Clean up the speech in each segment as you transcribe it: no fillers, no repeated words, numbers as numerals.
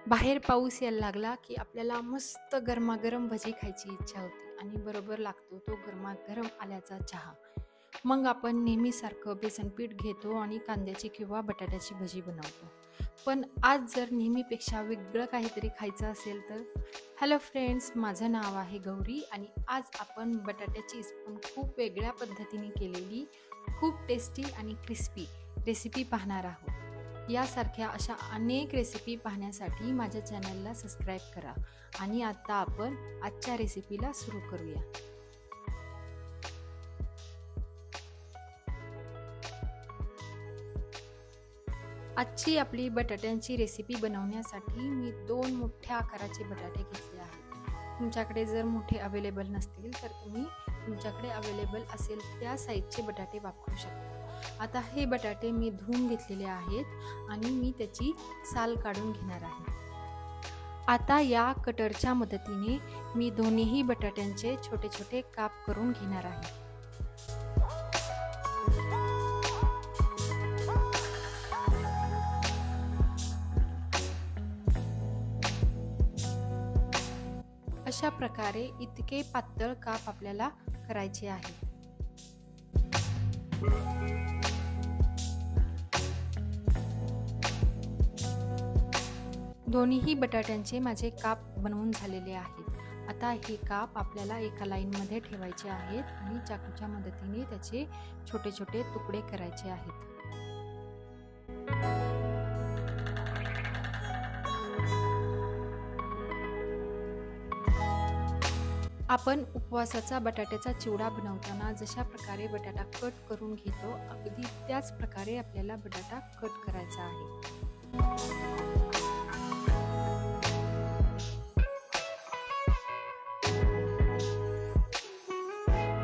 बाहेर पाऊस यायला लागला की आपल्याला मस्त गरमागरम भजी खायची इच्छा होते आणि बरोबर लागतो तो गरमागरम आल्याचा चहा. मग आपण नेहमीसारखं बेसन पीठ घेतो आणि कांद्याची किंवा बटाट्याची भजी बनवतो. पण आज जर नेहमीपेक्षा वेगळं काहीतरी खायचं असेल तर हॅलो फ्रेंड्स, माझं नाव आहे गौरी आणि आज आपण बटाट्याची पण खूप वेगळ्या पद्धतीने केलेली खूप टेस्टी आणि क्रिस्पी रेसिपी पाहणार आहोत. यासारख्या अशा अनेक रेसिपी पाहण्यासाठी माझ्या चॅनलला सबस्क्राईब करा आणि आता आपण आजच्या रेसिपीला सुरू करूया. आजची आपली बटाट्यांची रेसिपी बनवण्यासाठी मी 2 मोठ्या आकाराचे बटाटे घेतले आहेत. तुमच्याकडे जर मोठे अवेलेबल नसतील तर तुम्ही तुमच्याकडे अवेलेबल असेल त्या साईजचे बटाटे वापरू शकता. आता हे बटाटे मी धुवून घेतलेले आहेत आणि मी त्याची साल काढून घेणार आहे. आता या कटरच्या मदतीने मी दोन्ही बटाट्यांचे छोटे छोटे काप करून घेणार आहे. अशा प्रकारे इतके पातळ काप आपल्याला करायचे आहे. दोन्ही बटाट्यांचे माझे काप बनवून झालेले आहेत. आता हे काप आपल्याला एका लाईनमध्ये ठेवायचे आहेत आणि चाकूच्या मदतीने त्याचे छोटे छोटे तुकडे करायचे आहेत. आपण उपवासाचा बटाट्याचा चिवडा बनवताना जशा प्रकारे बटाटा कट करून घेतो अगदी त्याच प्रकारे आपल्याला बटाटा कट करायचा आहे.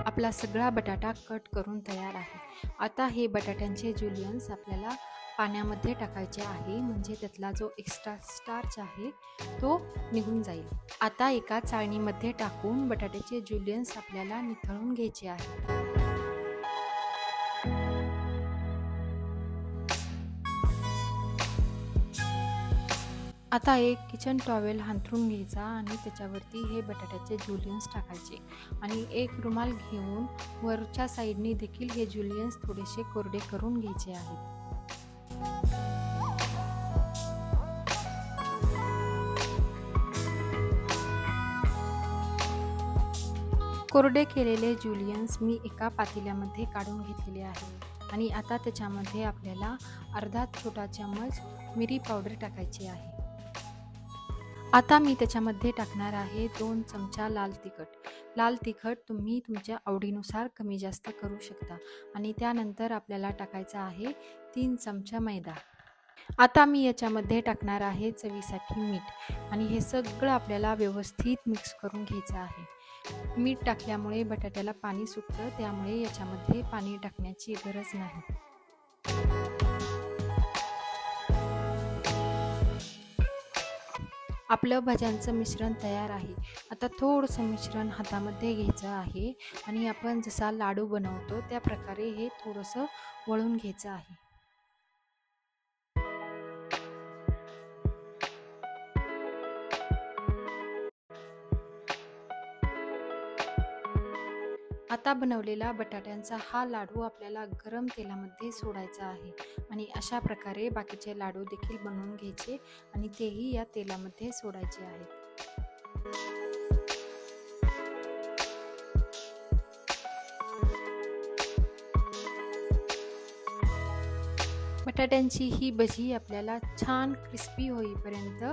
आपला सगळा बटाटा कट करून तयार आहे. आता हे बटाट्यांचे जुलियन्स आपल्याला पाण्यामध्ये टाकायचे आहे, म्हणजे त्यातला जो एक्स्ट्रा स्टार्च आहे तो निघून जाईल. आता एका चाळणीमध्ये टाकून बटाट्याचे जुलियन्स आपल्याला निथळून घ्यायचे आहे. आता एक किचन टॉवेल हांथरून घ्यायचा आणि त्याच्यावरती हे बटाट्याचे जुलियन्स टाकायचे आणि एक रुमाल घेऊन वरच्या साईडने देखील हे जुलियन्स थोडेसे कोरडे करून घ्यायचे आहेत. कोरडे केलेले जुलियन्स मी एका पातेल्यामध्ये काढून घेतलेले आहे आणि आता त्याच्यामध्ये आपल्याला अर्धा छोटा चम्मच मिरी पावडर टाकायची आहे. आता मी त्याच्यामध्ये टाकणार आहे 2 चमचा लाल तिखट. लाल तिखट तुम्ही तुमच्या आवडीनुसार कमी जास्त करू शकता आणि त्यानंतर आपल्याला टाकायचा आहे 3 चमचा मैदा. आता मी याच्यामध्ये टाकणार आहे चवीसाठी मीठ आणि हे सगळं आपल्याला व्यवस्थित मिक्स करून घ्यायचं आहे. मीठ टाकल्यामुळे बटाट्याला पाणी सुटतं, त्यामुळे याच्यामध्ये पाणी टाकण्याची गरज नाही. आपलं भाज्यांचं मिश्रण तयार आहे. आता थोडंसं मिश्रण हातामध्ये घ्यायचं आहे आणि आपण जसा लाडू बनवतो त्या प्रकारे हे थोडंसं वळून घ्यायचं आहे. आता बनवलेला बटाट्यांचा हा लाडू आपल्याला गरम तेलामध्ये सोडायचा आहे आणि अशा प्रकारे बाकीचे लाडू देखील बनवून घ्यायचे आणि तेही या तेलामध्ये सोडायचे आहेत. बटाट्यांची ही भजी आपल्याला छान क्रिस्पी होईपर्यंत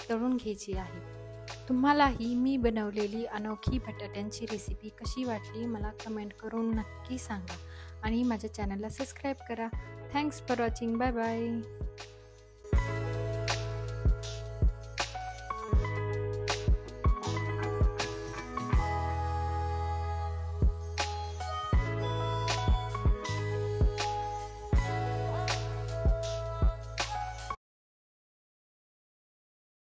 तळून घ्यायची आहे. तुम्हाला ही मी बनवलेली अनोखी बटाट्यांची रेसिपी कशी वाटली मला कमेंट करून नक्की सांगा आणि माझ्या चॅनलला सबस्क्राईब करा. Thanks for watching. Bye bye.